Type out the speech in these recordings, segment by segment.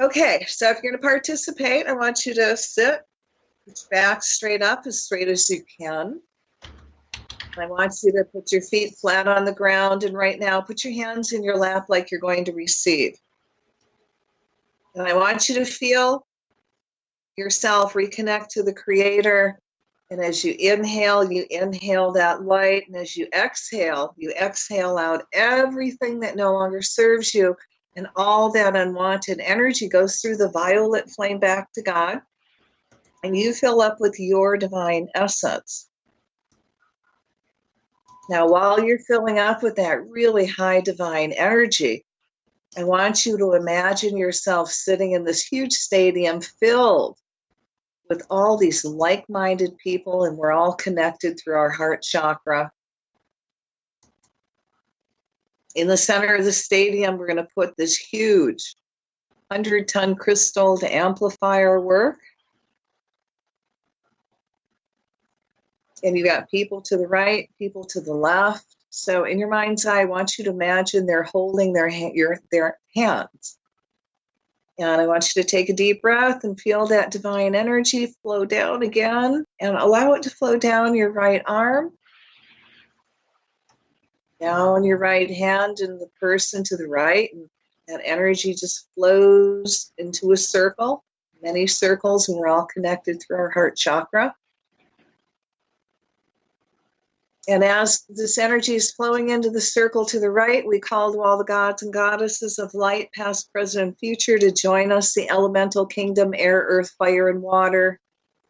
Okay, so if you're going to participate, I want you to sit, put your back straight up, as straight as you can. I want you to put your feet flat on the ground, and right now put your hands in your lap like you're going to receive. And I want you to feel yourself reconnect to the Creator. And as you inhale that light. And as you exhale out everything that no longer serves you. And all that unwanted energy goes through the violet flame back to God. And you fill up with your divine essence. Now, while you're filling up with that really high divine energy, I want you to imagine yourself sitting in this huge stadium filled with all these like-minded people, and we're all connected through our heart chakra. In the center of the stadium, we're going to put this huge 100-ton crystal to amplify our work. And you got people to the right, people to the left. So in your mind's eye, I want you to imagine they're holding their hands. And I want you to take a deep breath and feel that divine energy flow down again. And allow it to flow down your right arm, down your right hand, and the person to the right. And that energy just flows into a circle, many circles, and we're all connected through our heart chakra. And as this energy is flowing into the circle to the right, we call to all the gods and goddesses of light, past, present, and future, to join us, the elemental kingdom, air, earth, fire, and water,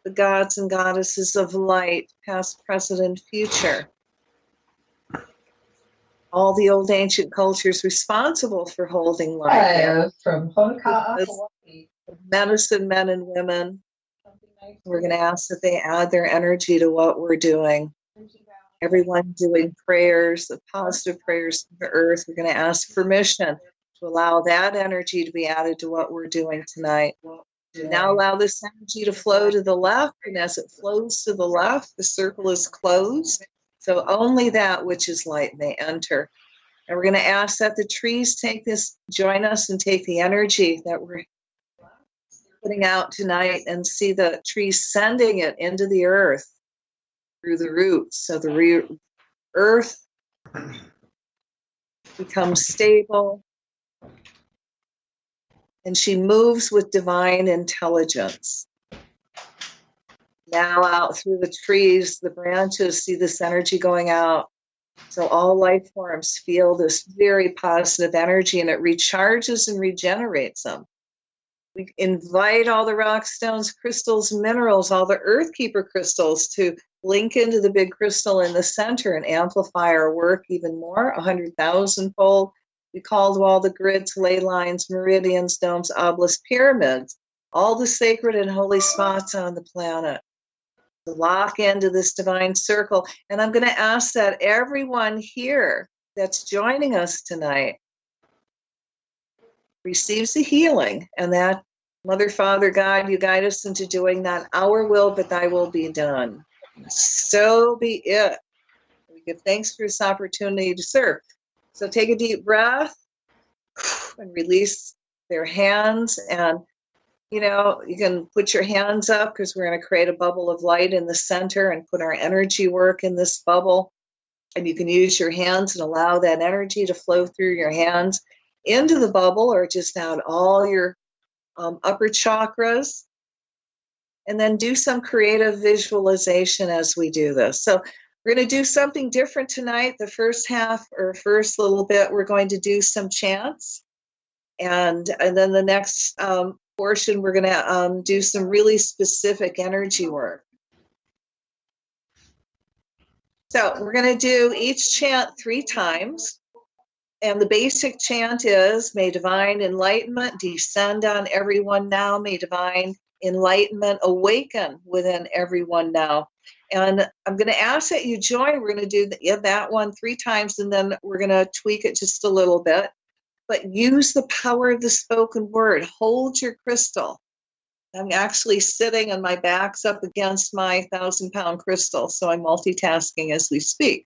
the gods and goddesses of light, past, present, and future. All the old ancient cultures responsible for holding light. From Honolulu, Hawaii. Medicine men and women. We're going to ask that they add their energy to what we're doing. Everyone doing prayers, positive prayers to the earth. We're going to ask permission to allow that energy to be added to what we're doing tonight. Now allow this energy to flow to the left, and as it flows to the left, the circle is closed, so only that which is light may enter. And we're going to ask that the trees join us and take the energy that we're putting out tonight, and see the trees sending it into the earth through the roots. So the earth becomes stable, and she moves with divine intelligence. Now out through the trees, the branches, see this energy going out. So all life forms feel this very positive energy, and it recharges and regenerates them. We invite all the rock stones, crystals, minerals, all the earth keeper crystals to link into the big crystal in the center and amplify our work even more, 100,000-fold. We call to all the grids, ley lines, meridians, domes, obelisks, pyramids, all the sacred and holy spots on the planet, to lock into this divine circle. And I'm going to ask that everyone here that's joining us tonight receives a healing, and that Mother, Father, God, you guide us into doing not our will, but thy will be done. So be it. We give thanks for this opportunity to serve. So take a deep breath and release their hands. And, you can put your hands up, because we're going to create a bubble of light in the center and put our energy work in this bubble. And you can use your hands and allow that energy to flow through your hands into the bubble, or just out all your upper chakras. And then do some creative visualization as we do this. So we're going to do something different tonight. The first half, or first little bit, we're going to do some chants. And then the next portion, we're going to do some really specific energy work. So we're going to do each chant 3 times. And the basic chant is, may divine enlightenment descend on everyone now. May divine enlightenment awaken within everyone now. And I'm going to ask that you join. We're going to do that one 3 times, and then we're going to tweak it just a little bit. But use the power of the spoken word. Hold your crystal. I'm actually sitting and my back's up against my 1,000-pound crystal, so I'm multitasking as we speak.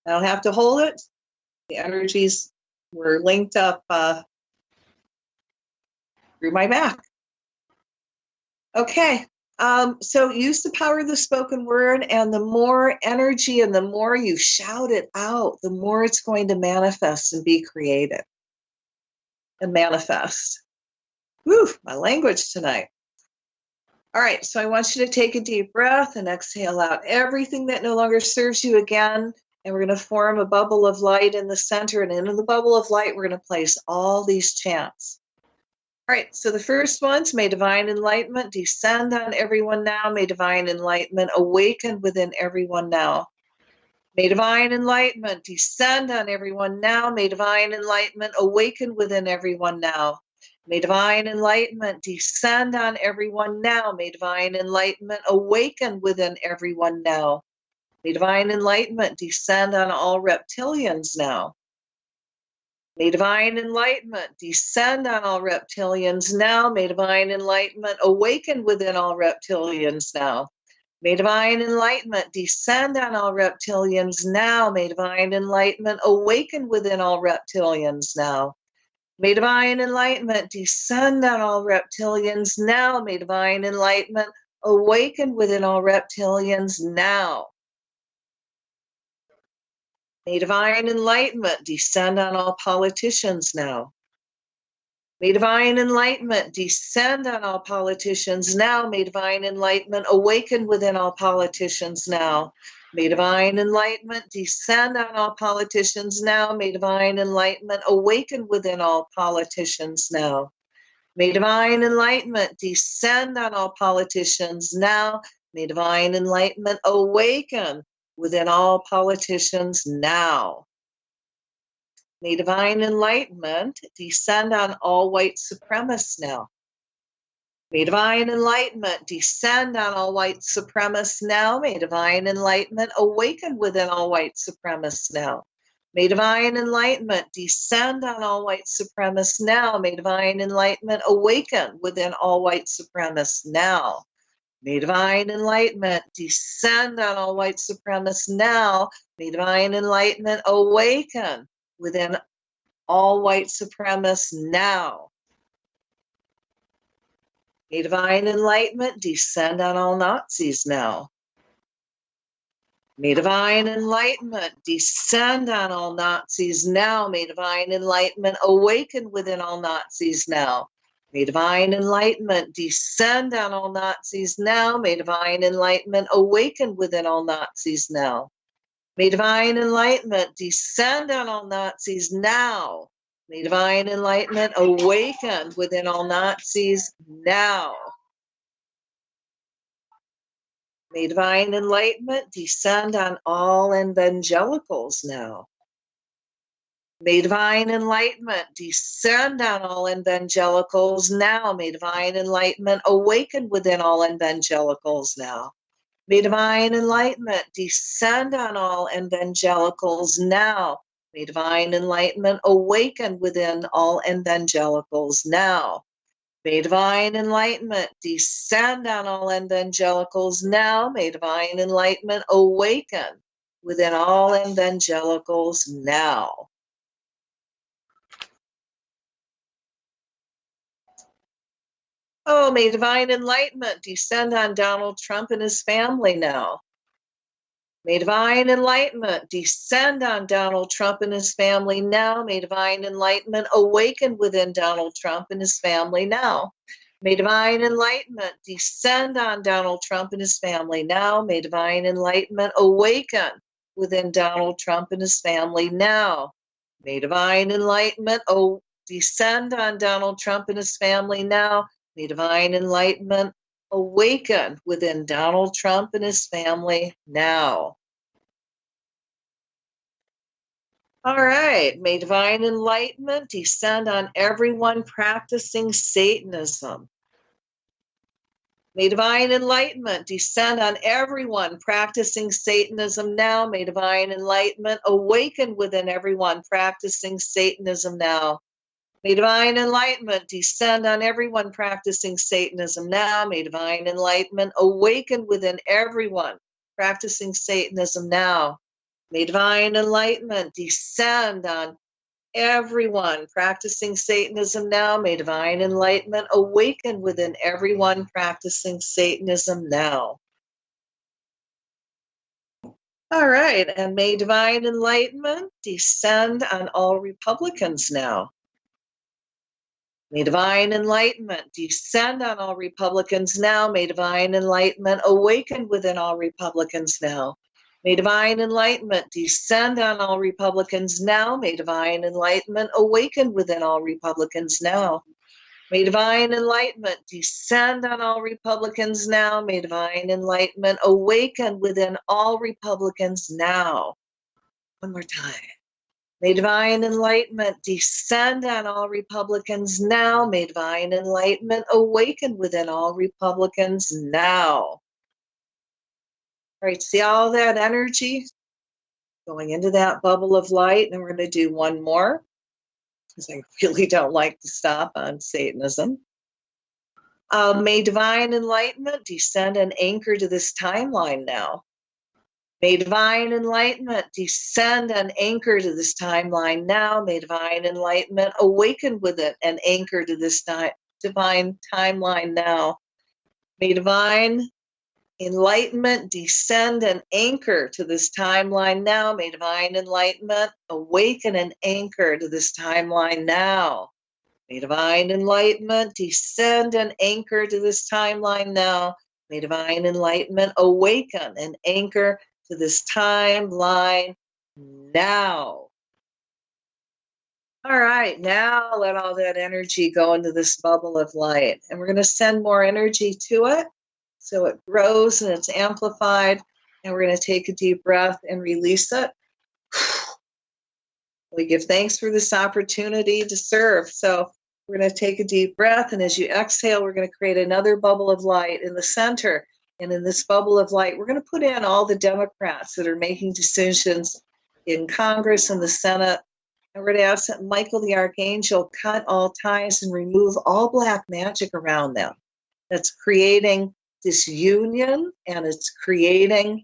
I don't have to hold it. The energies were linked up through my back. Okay. So use the power of the spoken word, and the more energy and the more you shout it out, the more it's going to manifest and be created and manifest. Whew, my language tonight. All right, so I want you to take a deep breath and exhale out everything that no longer serves you again. And we're going to form a bubble of light in the center. And into the bubble of light, we're going to place all these chants. All right, so the first one's, may divine enlightenment descend on everyone now. May divine enlightenment awaken within everyone now. May divine enlightenment descend on everyone now. May divine enlightenment awaken within everyone now. May divine enlightenment descend on everyone now. May divine enlightenment awaken within everyone now. May divine enlightenment descend on all reptilians now. May divine enlightenment descend on all reptilians now. May divine enlightenment awaken within all reptilians now. May divine enlightenment descend on all reptilians now. May divine enlightenment awaken within all reptilians now. May divine enlightenment descend on all reptilians now. May divine enlightenment awaken within all reptilians now. May divine enlightenment descend on all politicians now. May divine enlightenment descend on all politicians now. May divine enlightenment awaken within all politicians now. May divine enlightenment descend on all politicians now. May divine enlightenment awaken within all politicians now. May divine enlightenment descend on all politicians now. May divine enlightenment awaken within all politicians now. May divine enlightenment descend on all white supremacists now. May divine enlightenment descend on all white supremacists now. May divine enlightenment awaken within all white supremacists now. May divine enlightenment descend on all white supremacists now. May divine enlightenment awaken within all white supremacists now. May divine enlightenment descend on all white supremacists now. May divine enlightenment awaken within all white supremacists now. May divine enlightenment descend on all Nazis now. May divine enlightenment descend on all Nazis now. May divine enlightenment awaken within all Nazis now. May divine enlightenment descend on all Nazis now. May divine enlightenment awaken within all Nazis now. May divine enlightenment descend on all Nazis now. May divine enlightenment awaken within all Nazis now. May divine enlightenment descend on all evangelicals now. May divine enlightenment descend on all evangelicals now. May divine enlightenment awaken within all evangelicals now. May divine enlightenment descend on all evangelicals now. May divine enlightenment awaken within all evangelicals now. May divine enlightenment descend on all evangelicals now. May divine enlightenment awaken within all evangelicals now. Oh, may divine enlightenment descend on Donald Trump and his family now. May divine enlightenment descend on Donald Trump and his family now. May divine enlightenment awaken within Donald Trump and his family now. May divine enlightenment descend on Donald Trump and his family now. May divine enlightenment awaken within Donald Trump and his family now. May divine enlightenment descend on Donald Trump and his family now. May divine enlightenment awaken within Donald Trump and his family now. All right, may divine enlightenment descend on everyone practicing Satanism. May divine enlightenment descend on everyone practicing Satanism now. May divine enlightenment awaken within everyone practicing Satanism now. May divine enlightenment descend on everyone practicing Satanism now. May divine enlightenment awaken within everyone practicing Satanism now. May divine enlightenment descend on everyone practicing Satanism now. May divine enlightenment awaken within everyone practicing Satanism now. All right, and may divine enlightenment descend on all Republicans now. May divine enlightenment descend on all Republicans now. May divine enlightenment awaken within all Republicans now. May divine enlightenment descend on all Republicans now. May divine enlightenment awaken within all Republicans now. May divine enlightenment descend on all Republicans now. May divine enlightenment awaken within all Republicans now. One more time. May divine enlightenment descend on all Republicans now. May divine enlightenment awaken within all Republicans now. All right, see all that energy going into that bubble of light? And we're going to do one more, because I really don't like to stop on Satanism. May divine enlightenment descend and anchor to this timeline now. May divine enlightenment descend and anchor to this timeline now. May divine enlightenment awaken with it and anchor to this divine timeline now. May divine enlightenment descend and anchor to this timeline now. May divine enlightenment awaken and anchor to this timeline now. May divine enlightenment descend and anchor to this timeline now. May divine enlightenment awaken and anchor to this timeline now. All right, now let all that energy go into this bubble of light. And we're going to send more energy to it so it grows and it's amplified. And we're going to take a deep breath and release it. We give thanks for this opportunity to serve. So we're going to take a deep breath. And as you exhale, we're going to create another bubble of light in the center. And in this bubble of light, we're going to put in all the Democrats that are making decisions in Congress and the Senate. And we're going to ask that Michael the Archangel cut all ties and remove all black magic around them. That's creating disunion and it's creating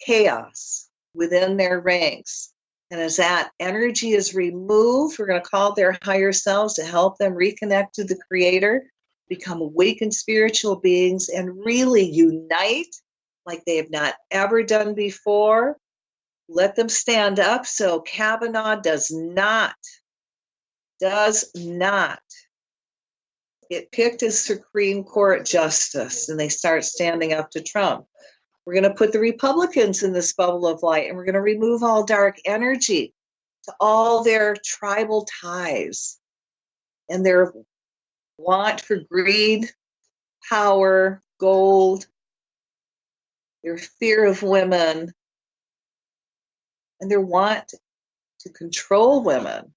chaos within their ranks. And as that energy is removed, we're going to call their higher selves to help them reconnect to the Creator, become awakened spiritual beings, and really unite like they have not ever done before. Let them stand up so Kavanaugh does not get picked as Supreme Court Justice and they start standing up to Trump. We're going to put the Republicans in this bubble of light and we're going to remove all dark energy to all their tribal ties and their want for greed, power, gold, their fear of women, and their want to control women.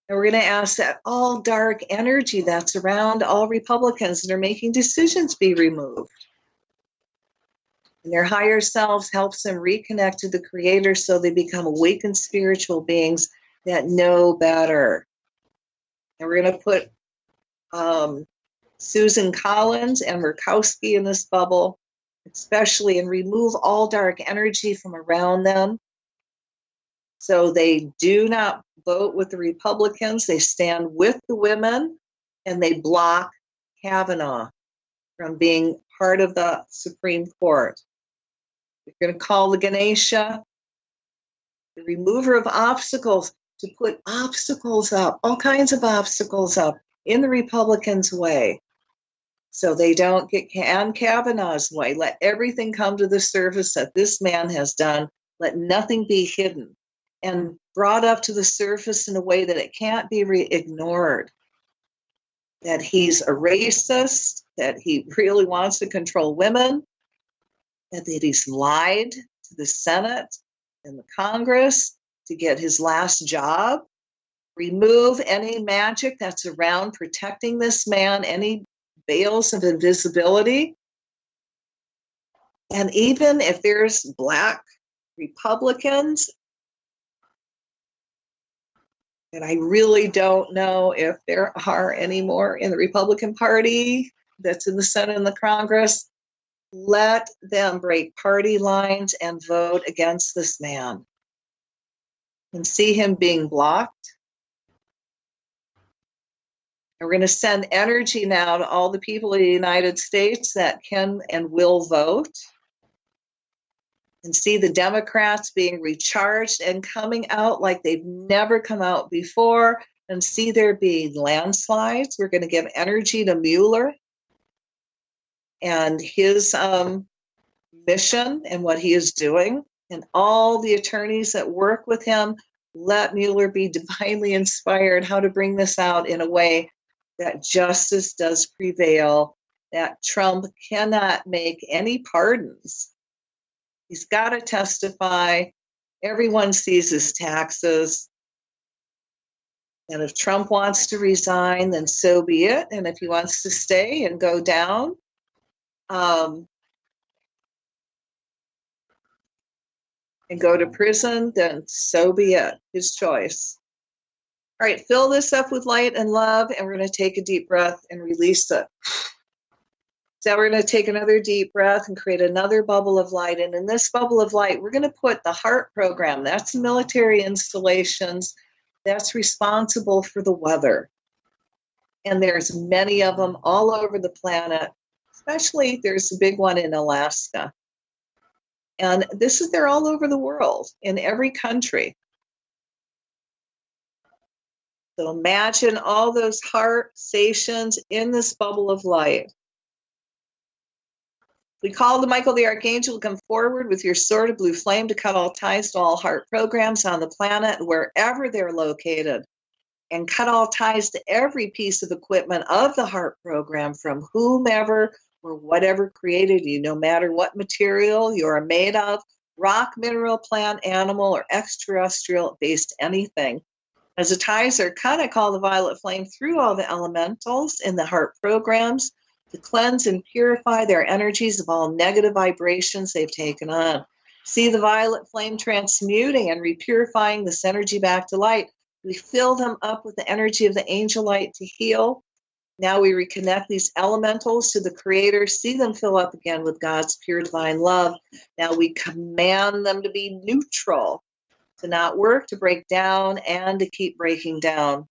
And we're going to ask that all dark energy that's around all Republicans that are making decisions be removed. And their higher selves helps them reconnect to the Creator so they become awakened spiritual beings that know better. And we're going to put Susan Collins and Murkowski in this bubble, especially, and remove all dark energy from around them. So they do not vote with the Republicans. They stand with the women and they block Kavanaugh from being part of the Supreme Court. We're going to call the Ganesha, the remover of obstacles, to put obstacles up, all kinds of obstacles up in the Republicans' way. So they don't get in Kavanaugh's way. Let everything come to the surface that this man has done. Let nothing be hidden and brought up to the surface in a way that it can't be ignored. That he's a racist, that he really wants to control women, that he's lied to the Senate and the Congress to get his last job. Remove any magic that's around protecting this man, any veils of invisibility. And even if there's black Republicans, and I really don't know if there are any more in the Republican Party that's in the Senate and the Congress, let them break party lines and vote against this man. and see him being blocked. And we're going to send energy now to all the people of the United States that can and will vote, and see the Democrats being recharged and coming out like they've never come out before, and see there being landslides. We're going to give energy to Mueller and his mission and what he is doing, and all the attorneys that work with him. Let Mueller be divinely inspired how to bring this out in a way that justice does prevail, that Trump cannot make any pardons. He's got to testify. Everyone sees his taxes. And if Trump wants to resign, then so be it. And if he wants to stay and go down, and go to prison, then so be it. His choice. All right, fill this up with light and love, and we're going to take a deep breath and release it. So we're going to take another deep breath and create another bubble of light. And in this bubble of light, we're going to put the HAARP program. That's military installations. That's responsible for the weather. And there's many of them all over the planet, especially there's a big one in Alaska. And they're all over the world, in every country. So imagine all those HAARP stations in this bubble of light. We call to Michael the Archangel to come forward with your sword of blue flame to cut all ties to all HAARP programs on the planet, wherever they're located, and cut all ties to every piece of equipment of the HAARP program from whomever or whatever created you, no matter what material you are made of, rock, mineral, plant, animal, or extraterrestrial-based anything. As the ties are cut, I call the violet flame through all the elementals in the HAARP programs to cleanse and purify their energies of all negative vibrations they've taken on. See the violet flame transmuting and repurifying this energy back to light. We fill them up with the energy of the angel light to heal. Now we reconnect these elementals to the Creator, see them fill up again with God's pure divine love. Now we command them to be neutral, to not work, to break down, and to keep breaking down.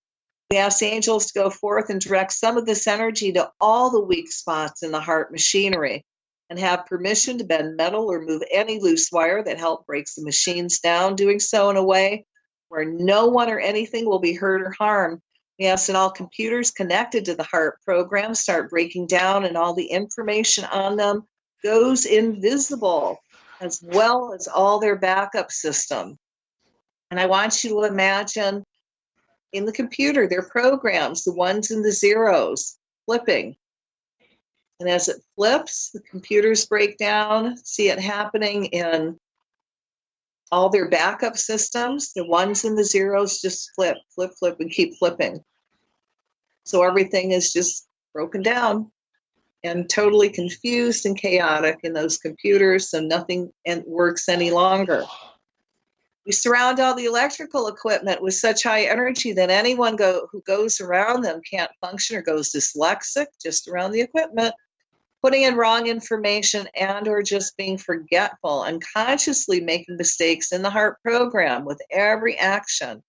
We ask the angels to go forth and direct some of this energy to all the weak spots in the HAARP machinery, and have permission to bend metal or move any loose wire that help breaks the machines down, doing so in a way where no one or anything will be hurt or harmed. We ask that all computers connected to the HAARP program start breaking down, and all the information on them goes invisible, as well as all their backup system. And I want you to imagine in the computer, their programs, the ones and the zeros, flipping. And as it flips, the computers break down. See it happening in all their backup systems. The ones and the zeros just flip, flip, flip, and keep flipping. So everything is just broken down and totally confused and chaotic in those computers, so nothing works any longer. We surround all the electrical equipment with such high energy that anyone who goes around them can't function or goes dyslexic just around the equipment, putting in wrong information and or just being forgetful, unconsciously making mistakes in the HAARP program with every action.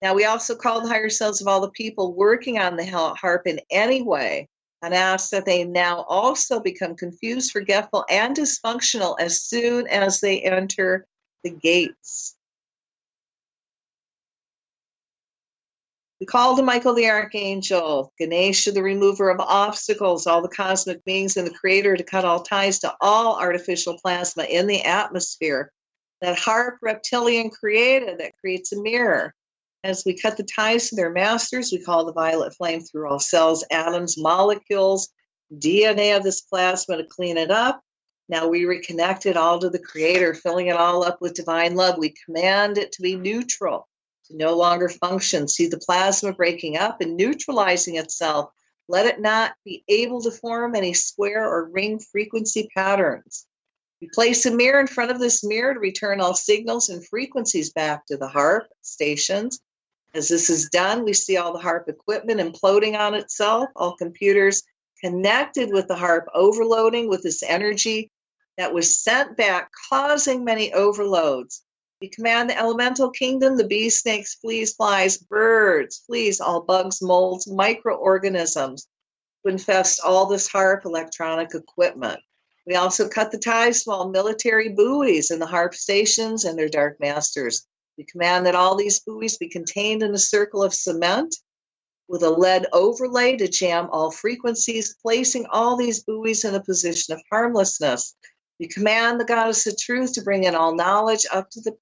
Now we also call the higher selves of all the people working on the HAARP in any way, and ask that they now also become confused, forgetful, and dysfunctional as soon as they enter the gates. We call to Michael the Archangel, Ganesha the remover of obstacles, all the cosmic beings and the Creator to cut all ties to all artificial plasma in the atmosphere. That HAARP reptilian created that creates a mirror. As we cut the ties to their masters, we call the violet flame through all cells, atoms, molecules, DNA of this plasma to clean it up. Now we reconnect it all to the Creator, filling it all up with divine love. We command it to be neutral, to no longer function. See the plasma breaking up and neutralizing itself. Let it not be able to form any square or ring frequency patterns. We place a mirror in front of this mirror to return all signals and frequencies back to the HAARP stations. As this is done, we see all the HAARP equipment imploding on itself, all computers connected with the HAARP overloading with this energy that was sent back, causing many overloads. We command the elemental kingdom, the bees, snakes, fleas, flies, birds, fleas, all bugs, molds, microorganisms, to infest all this HAARP electronic equipment. We also cut the ties to all military buoys and the HAARP stations and their dark masters. We command that all these buoys be contained in a circle of cement with a lead overlay to jam all frequencies, placing all these buoys in a position of harmlessness. We command the goddess of truth to bring in all knowledge up to the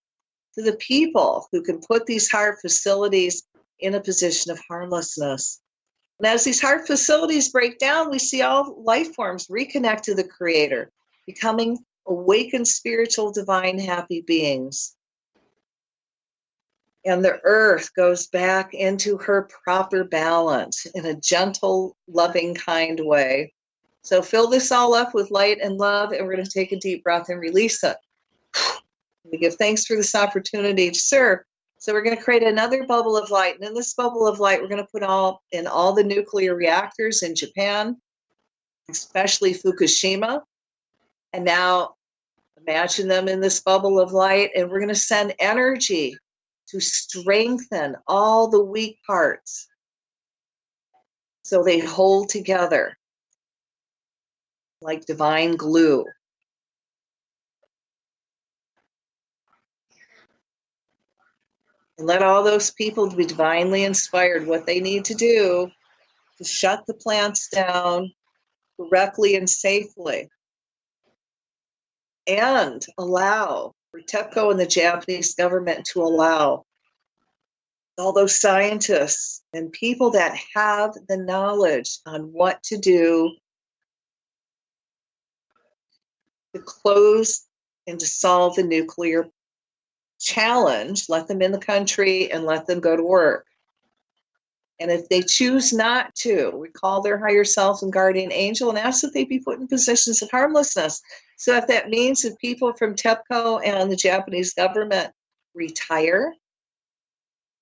people who can put these HAARP facilities in a position of harmlessness. And as these HAARP facilities break down, we see all life forms reconnect to the Creator, becoming awakened, spiritual, divine, happy beings. And the earth goes back into her proper balance in a gentle, loving, kind way. So fill this all up with light and love, and we're going to take a deep breath and release it. We give thanks for this opportunity to serve. So we're going to create another bubble of light. And in this bubble of light, we're going to put all the nuclear reactors in Japan, especially Fukushima. And now imagine them in this bubble of light, and we're going to send energy to strengthen all the weak parts so they hold together like divine glue. And let all those people be divinely inspired what they need to do to shut the plants down correctly and safely. And allow for TEPCO and the Japanese government to allow all those scientists and people that have the knowledge on what to do to close and to solve the nuclear challenge, let them in the country and let them go to work. And if they choose not to, recall their higher self and guardian angel and ask that they be put in positions of harmlessness. So if that means that people from TEPCO and the Japanese government retire,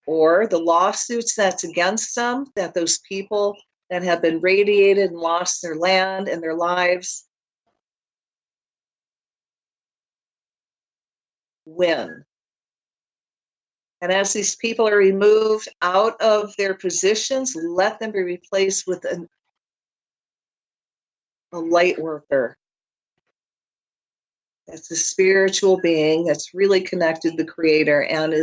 or the lawsuits that's against them, that those people that have been radiated and lost their land and their lives win. And as these people are removed out of their positions, let them be replaced with a light worker. That's a spiritual being that's really connected to the Creator and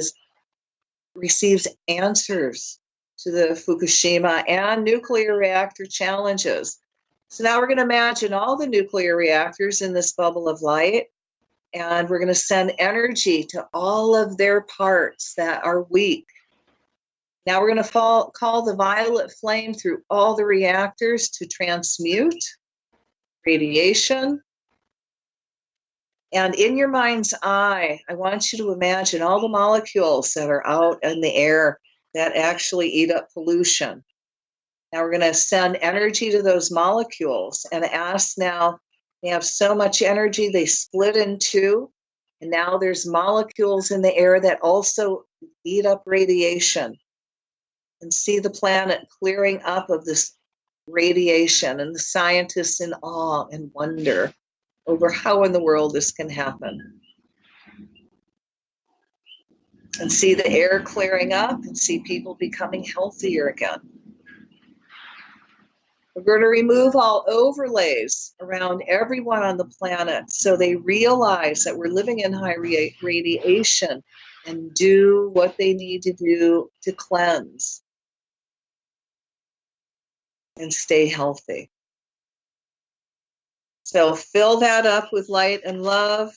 receives answers to the Fukushima and nuclear reactor challenges. So now we're going to imagine all the nuclear reactors in this bubble of light, and we're going to send energy to all of their parts that are weak. Now we're going to call the violet flame through all the reactors to transmute radiation. And in your mind's eye, I want you to imagine all the molecules that are out in the air that actually eat up pollution. Now we're going to send energy to those molecules and ask now, they have so much energy, they split in two. And now there's molecules in the air that also eat up radiation. And see the planet clearing up of this radiation, and the scientists in awe and wonder over how in the world this can happen. And see the air clearing up and see people becoming healthier again. We're going to remove all overlays around everyone on the planet so they realize that we're living in high radiation and do what they need to do to cleanse and stay healthy. So fill that up with light and love.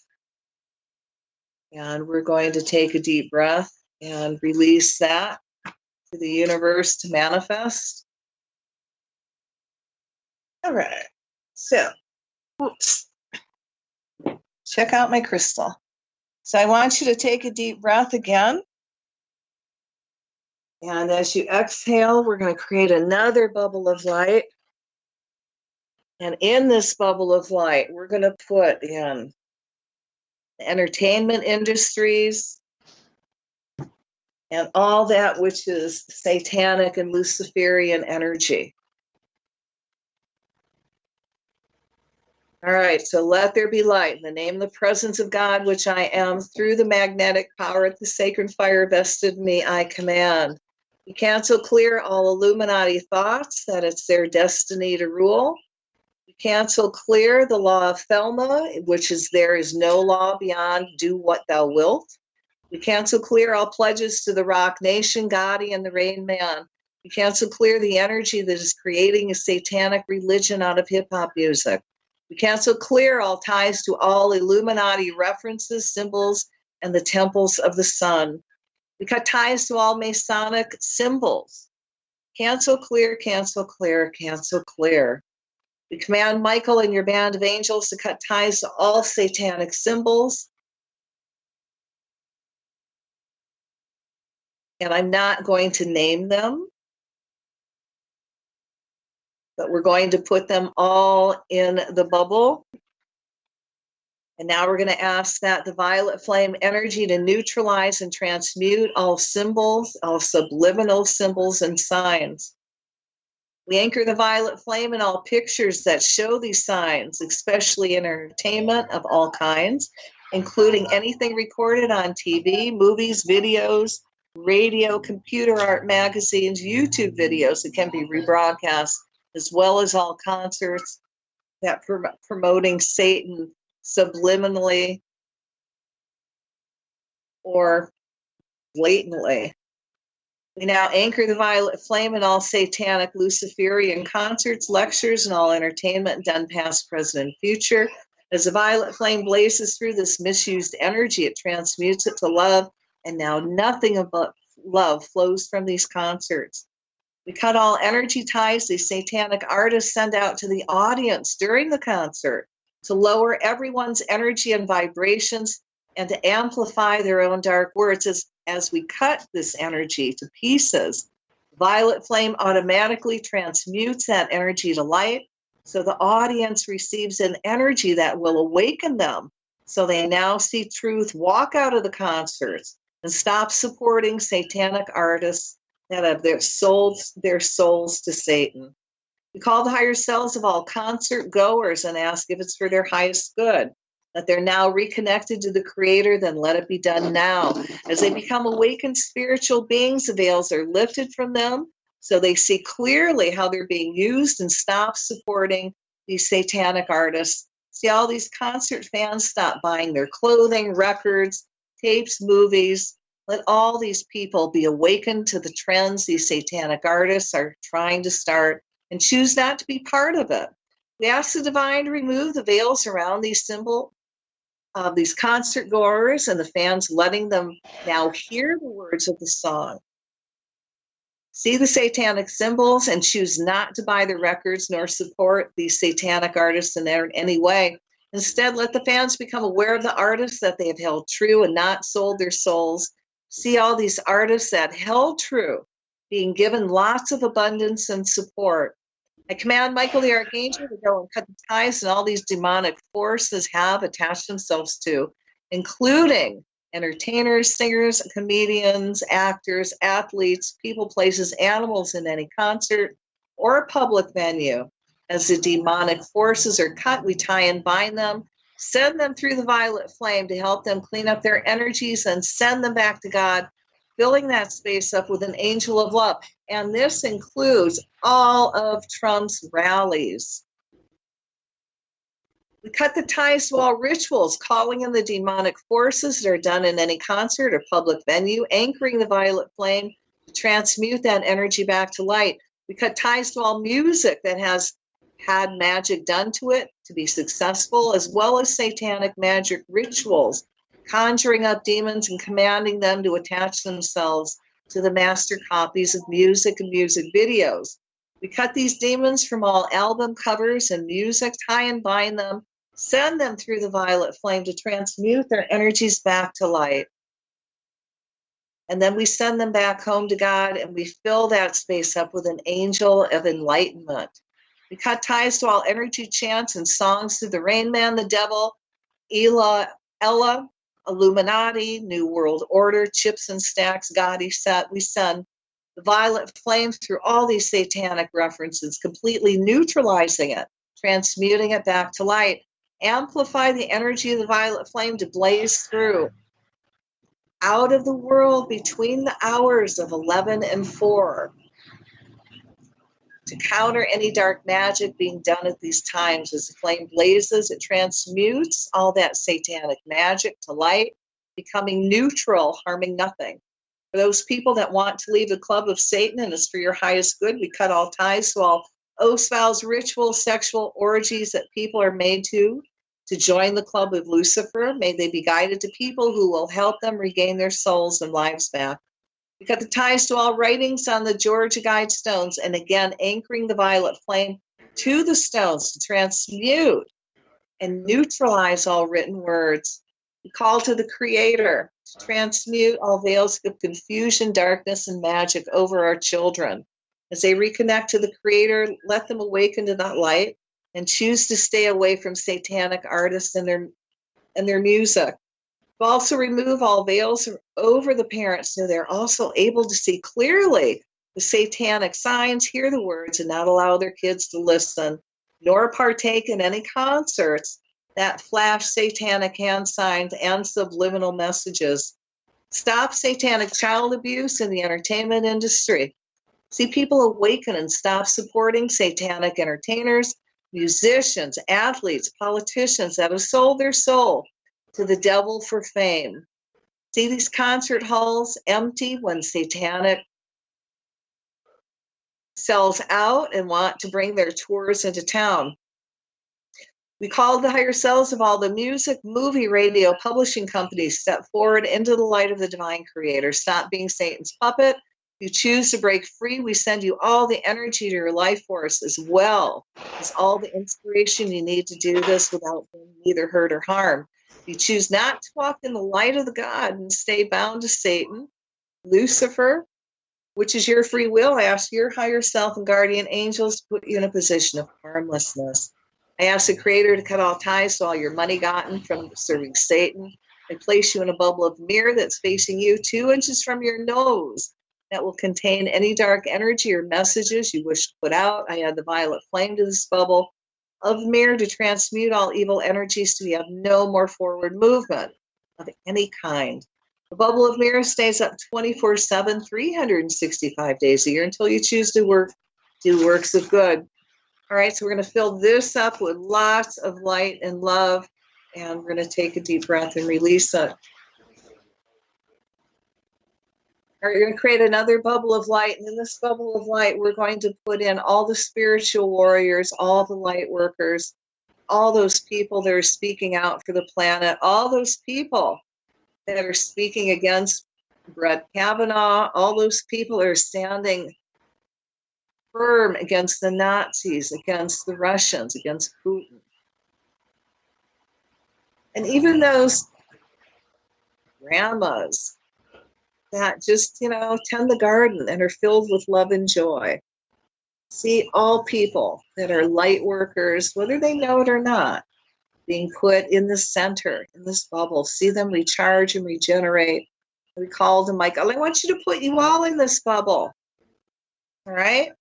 And we're going to take a deep breath and release that to the universe to manifest. All right. So, check out my crystal. So I want you to take a deep breath again. And as you exhale, we're going to create another bubble of light. And in this bubble of light, we're going to put in the entertainment industries and all that which is satanic and Luciferian energy. All right, so let there be light. In the name of the presence of God, which I am, through the magnetic power of the sacred fire vested in me, I command. We cancel clear all Illuminati thoughts that it's their destiny to rule. We cancel clear the law of Thelma, which is there is no law beyond do what thou wilt. We cancel clear all pledges to the Rock Nation, Gotti, and the Rain Man. We cancel clear the energy that is creating a satanic religion out of hip-hop music. We cancel clear all ties to all Illuminati references, symbols, and the temples of the sun. We cut ties to all Masonic symbols. Cancel clear, cancel clear, cancel clear. We command Michael and your band of angels to cut ties to all satanic symbols. And I'm not going to name them, but we're going to put them all in the bubble. And now we're going to ask that the violet flame energy to neutralize and transmute all symbols, all subliminal symbols and signs. We anchor the violet flame in all pictures that show these signs, especially in entertainment of all kinds, including anything recorded on TV, movies, videos, radio, computer art, magazines, YouTube videos that can be rebroadcast, as well as all concerts that promoting Satan subliminally or blatantly. We now anchor the violet flame in all satanic Luciferian concerts, lectures, and all entertainment done past, present, and future. As the violet flame blazes through this misused energy, it transmutes it to love, and now nothing but love flows from these concerts. We cut all energy ties these satanic artists send out to the audience during the concert to lower everyone's energy and vibrations and to amplify their own dark words. As we cut this energy to pieces, violet flame automatically transmutes that energy to light, so the audience receives an energy that will awaken them, so they now see truth, walk out of the concerts, and stop supporting satanic artists that have sold their souls to Satan. We call the higher selves of all concert goers and ask if it's for their highest good, that they're now reconnected to the Creator, then let it be done now. As they become awakened spiritual beings, the veils are lifted from them so they see clearly how they're being used and stop supporting these satanic artists. See, all these concert fans stop buying their clothing, records, tapes, movies. Let all these people be awakened to the trends these satanic artists are trying to start and choose not to be part of it. We ask the divine to remove the veils around these symbols of these concert goers and the fans, letting them now hear the words of the song. See the satanic symbols and choose not to buy the records nor support these satanic artists in any way. Instead, let the fans become aware of the artists that they have held true and not sold their souls. See all these artists that held true being given lots of abundance and support. I command Michael the Archangel to go and cut the ties that all these demonic forces have attached themselves to, including entertainers, singers, comedians, actors, athletes, people, places, animals in any concert or public venue. As the demonic forces are cut, we tie and bind them, send them through the violet flame to help them clean up their energies and send them back to God, filling that space up with an angel of love. And this includes all of Trump's rallies. We cut the ties to all rituals, calling in the demonic forces that are done in any concert or public venue, anchoring the violet flame to transmute that energy back to light. We cut ties to all music that has had magic done to it to be successful, as well as satanic magic rituals, conjuring up demons and commanding them to attach themselves to the master copies of music and music videos. We cut these demons from all album covers and music, tie and bind them, send them through the violet flame to transmute their energies back to light. And then we send them back home to God, and we fill that space up with an angel of enlightenment. We cut ties to all energy chants and songs to the Rain Man, the Devil, Ella, Illuminati, New World Order, Chips and Stacks, Gotti Set. We send the violet flame through all these satanic references, completely neutralizing it, transmuting it back to light. Amplify the energy of the violet flame to blaze through. Out of the world between the hours of 11 and 4. To counter any dark magic being done at these times. As the flame blazes, it transmutes all that satanic magic to light, becoming neutral, harming nothing. For those people that want to leave the club of Satan and it's for your highest good, we cut all ties to all oaths, vows, rituals, sexual orgies that people are made to join the club of Lucifer. May they be guided to people who will help them regain their souls and lives back. We cut the ties to all writings on the Georgia Guide stones, and again, anchoring the violet flame to the stones to transmute and neutralize all written words. We call to the Creator to transmute all veils of confusion, darkness, and magic over our children. As they reconnect to the Creator, let them awaken to that light and choose to stay away from satanic artists and their music. We'll also remove all veils over the parents so they're also able to see clearly the satanic signs, hear the words, and not allow their kids to listen, nor partake in any concerts that flash satanic hand signs and subliminal messages. Stop satanic child abuse in the entertainment industry. See people awaken and stop supporting satanic entertainers, musicians, athletes, politicians that have sold their soul to the devil for fame. See these concert halls empty when satanic sells out and want to bring their tours into town. We call the higher selves of all the music, movie, radio, publishing companies step forward into the light of the divine creator. Stop being Satan's puppet. You choose to break free. We send you all the energy to your life force as well as all the inspiration you need to do this without being either hurt or harmed. You choose not to walk in the light of the God and stay bound to Satan, Lucifer, which is your free will. I ask your higher self and guardian angels to put you in a position of harmlessness. I ask the Creator to cut all ties to all your money gotten from serving Satan and place you in a bubble of mirror that's facing you 2 inches from your nose that will contain any dark energy or messages you wish to put out. I add the violet flame to this bubble of mirror to transmute all evil energies so you have no more forward movement of any kind. The bubble of mirror stays up 24/7, 365 days a year until you choose to do works of good. All right, so we're going to fill this up with lots of light and love, and we're going to take a deep breath and release it. All right, you're going to create another bubble of light, and in this bubble of light, we're going to put in all the spiritual warriors, all the light workers, all those people that are speaking out for the planet, all those people that are speaking against Brett Kavanaugh, all those people that are standing firm against the Nazis, against the Russians, against Putin. And even those grandmas that just, tend the garden and are filled with love and joy. See all people that are light workers, whether they know it or not, being put in the center, in this bubble. See them recharge and regenerate. We call them Michael. I want you to put you all in this bubble. All right?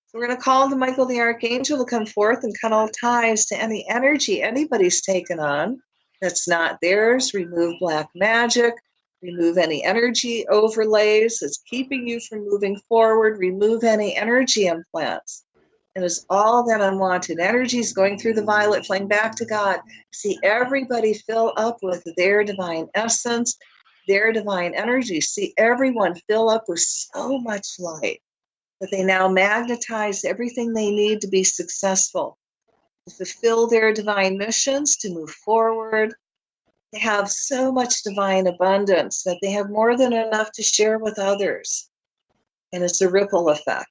So we're going to call to Michael the Archangel to come forth and cut all ties to any energy anybody's taken on that's not theirs. Remove black magic. Remove any energy overlays that's keeping you from moving forward. Remove any energy implants. And it's all that unwanted energy is going through the violet flame back to God. See everybody fill up with their divine essence, their divine energy. See everyone fill up with so much light that they now magnetize everything they need to be successful, to fulfill their divine missions, to move forward. They have so much divine abundance that they have more than enough to share with others. And it's a ripple effect.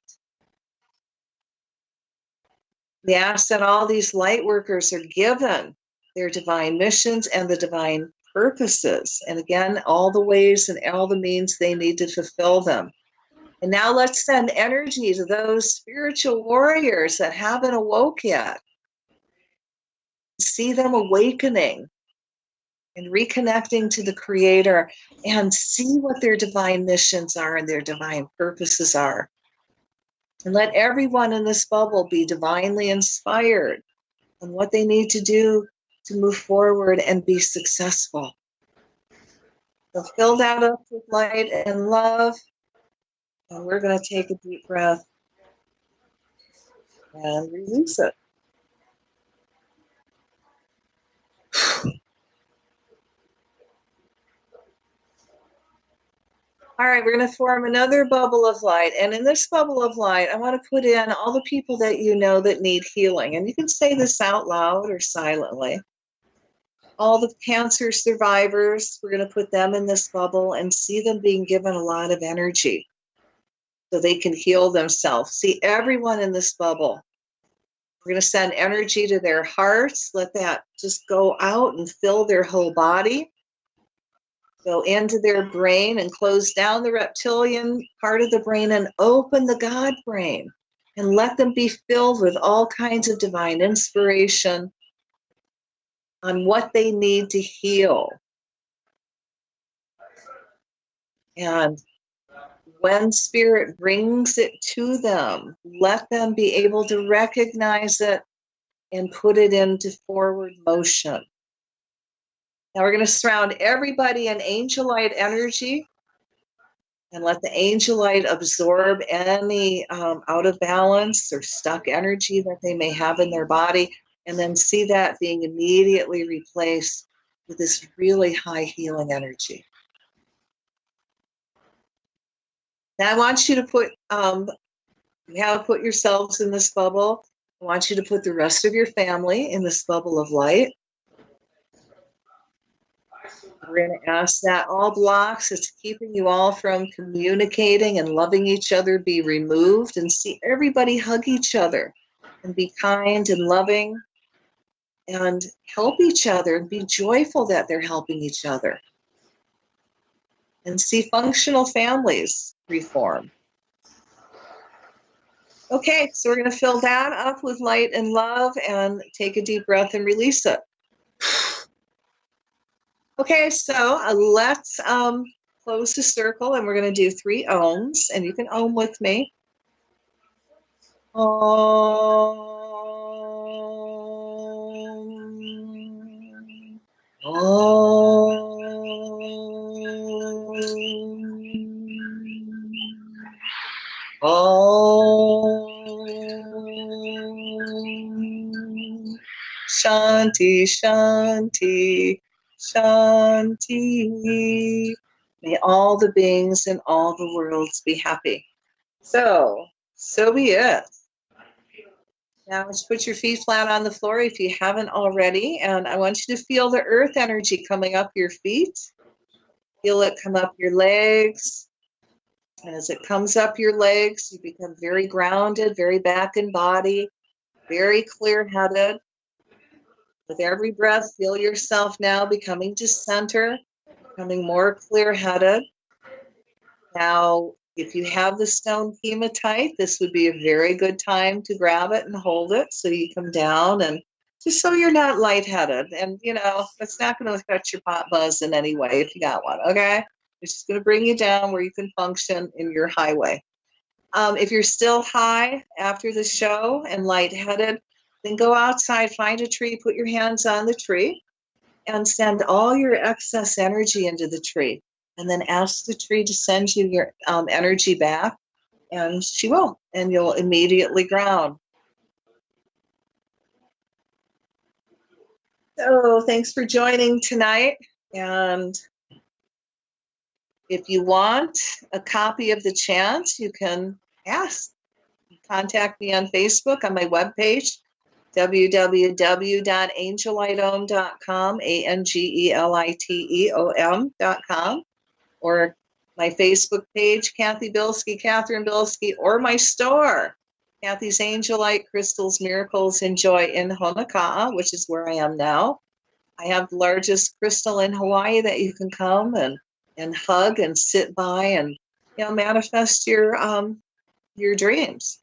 We ask that all these light workers are given their divine missions and the divine purposes. And again, all the ways and all the means they need to fulfill them. And now let's send energy to those spiritual warriors that haven't awoke yet. See them awakening and reconnecting to the Creator and see what their divine missions are and their divine purposes are. And let everyone in this bubble be divinely inspired on what they need to do to move forward and be successful. So fill that up with light and love. And we're going to take a deep breath and release it. All right, we're going to form another bubble of light. And in this bubble of light, I want to put in all the people that you know that need healing. And you can say this out loud or silently. All the cancer survivors, we're going to put them in this bubble and see them being given a lot of energy so they can heal themselves. See everyone in this bubble. We're going to send energy to their hearts. Let that just go out and fill their whole body. Go into their brain and close down the reptilian part of the brain and open the God brain. And let them be filled with all kinds of divine inspiration on what they need to heal. And when Spirit brings it to them, let them be able to recognize it and put it into forward motion. Now we're going to surround everybody in angel light energy and let the angel light absorb any out of balance or stuck energy that they may have in their body, and then see that being immediately replaced with this really high healing energy. Now I want you to put, you have put yourselves in this bubble. I want you to put the rest of your family in this bubble of light. We're going to ask that all blocks that's keeping you all from communicating and loving each other be removed, and see everybody hug each other and be kind and loving and help each other and be joyful that they're helping each other. And see functional families reform. Okay, so we're going to fill that up with light and love and take a deep breath and release it. Okay, so let's close the circle, and we're going to do 3 ohms, and you can ohm with me. Om. Om. Om. Shanti, Shanti. Shanti. May all the beings in all the worlds be happy. So be it. Now just put your feet flat on the floor if you haven't already, and I want you to feel the earth energy coming up your feet. Feel it come up your legs. And as it comes up your legs, you become very grounded, very back in body, very clear-headed. With every breath, feel yourself now becoming to center, becoming more clear-headed. Now, if you have the stone hematite, this would be a very good time to grab it and hold it so you come down, and just so you're not lightheaded. And, you know, it's not going to affect your pot buzz in any way if you got one, okay? It's just going to bring you down where you can function in your highway. If you're still high after the show and lightheaded, then go outside, find a tree, put your hands on the tree, and send all your excess energy into the tree. And then ask the tree to send you your energy back, and she will, and you'll immediately ground. So thanks for joining tonight. And if you want a copy of the chant, you can contact me on Facebook on my webpage, www.angeliteom.com, ANGELITEOM.com, or my Facebook page, Cathy Bilsky, Catherine Bilsky, or my store, Cathy's Angelite Crystals, Miracles, and Joy in Honoka'a, which is where I am now. I have the largest crystal in Hawaii that you can come and hug and sit by and, you know, manifest your dreams.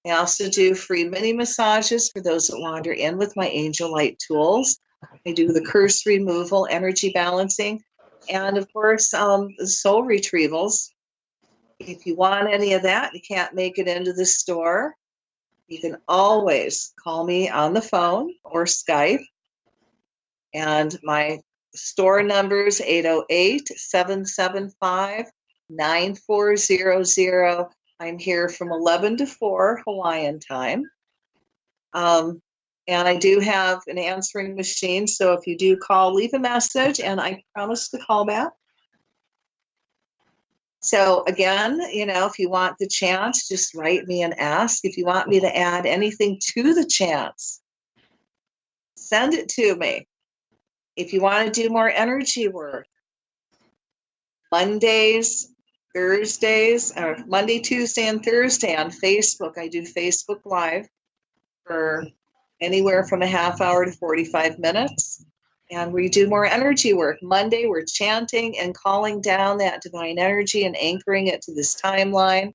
I also do free mini massages for those that wander in with my angel light tools. I do the curse removal, energy balancing, and of course, the soul retrievals. If you want any of that, you can't make it into the store, you can always call me on the phone or Skype. And my store number is 808-775-9400. I'm here from 11 to 4 Hawaiian time. And I do have an answering machine, so if you do call, leave a message, and I promise to call back. So again, if you want the chants, just write me and ask. If you want me to add anything to the chants, send it to me. If you want to do more energy work, Mondays, Thursdays, or Monday, Tuesday, and Thursday on Facebook, I do Facebook Live for anywhere from a half hour to 45 minutes. And we do more energy work. Monday, we're chanting and calling down that divine energy and anchoring it to this timeline.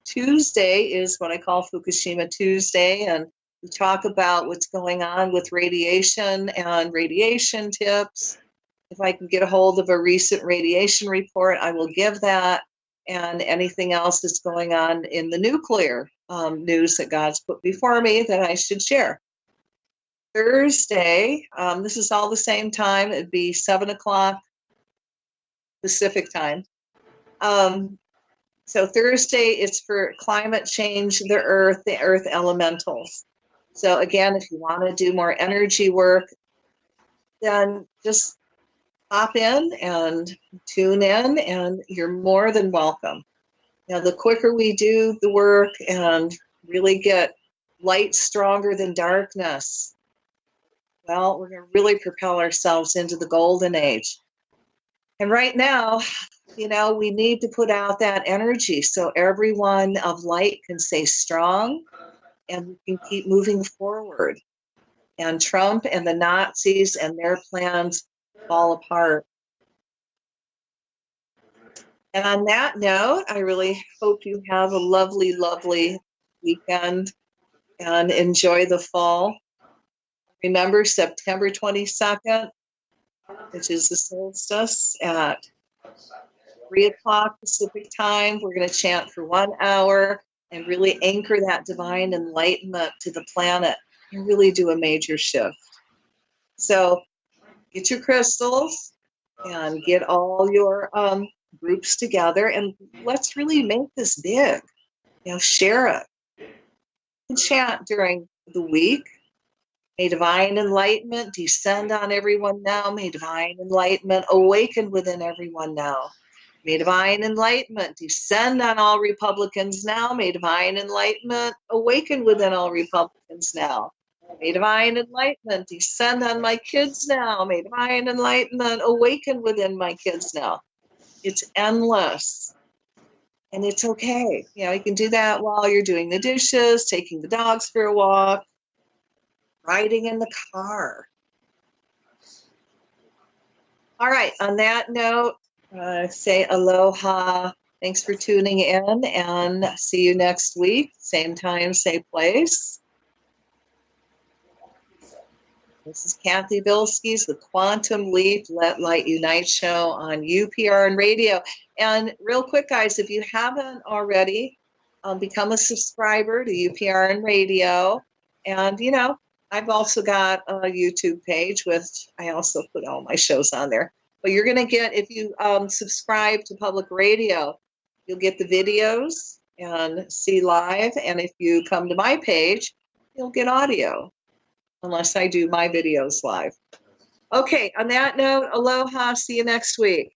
Tuesday is what I call Fukushima Tuesday, and we talk about what's going on with radiation and radiation tips. If I can get a hold of a recent radiation report, I will give that, and anything else that's going on in the nuclear news that God's put before me that I should share. Thursday, this is all the same time. It'd be 7 o'clock Pacific time. So Thursday, it's for climate change, the earth elementals. So again, if you want to do more energy work, then just hop in and tune in, and you're more than welcome. The quicker we do the work and really get light stronger than darkness, well, we're going to really propel ourselves into the golden age. And right now, we need to put out that energy so everyone of light can stay strong and we can keep moving forward. And Trump and the Nazis and their plans fall apart. And on that note, I really hope you have a lovely, lovely weekend and enjoy the fall. Remember, September 22nd, which is the solstice, at 3 o'clock Pacific time, we're going to chant for 1 hour and really anchor that divine enlightenment to the planet and really do a major shift. So get your crystals and get all your groups together, and let's really make this big. Share it. And chant during the week. May divine enlightenment descend on everyone now. May divine enlightenment awaken within everyone now. May divine enlightenment descend on all Republicans now. May divine enlightenment awaken within all Republicans now. May divine enlightenment descend on my kids now. May divine enlightenment awaken within my kids now. It's endless. And it's okay. You can do that while you're doing the dishes, taking the dogs for a walk, riding in the car. All right, on that note, say aloha. Thanks for tuning in, and see you next week. Same time, same place. This is Cathy Bilsky's The Quantum Leap Let Light Unite show on UPRN Radio. And real quick, guys, if you haven't already, become a subscriber to UPRN Radio. And, I've also got a YouTube page, which I also put all my shows on there. But you're going to get, if you subscribe to public radio, you'll get the videos and see live. And if you come to my page, you'll get audio, unless I do my videos live. Okay, on that note, aloha. See you next week.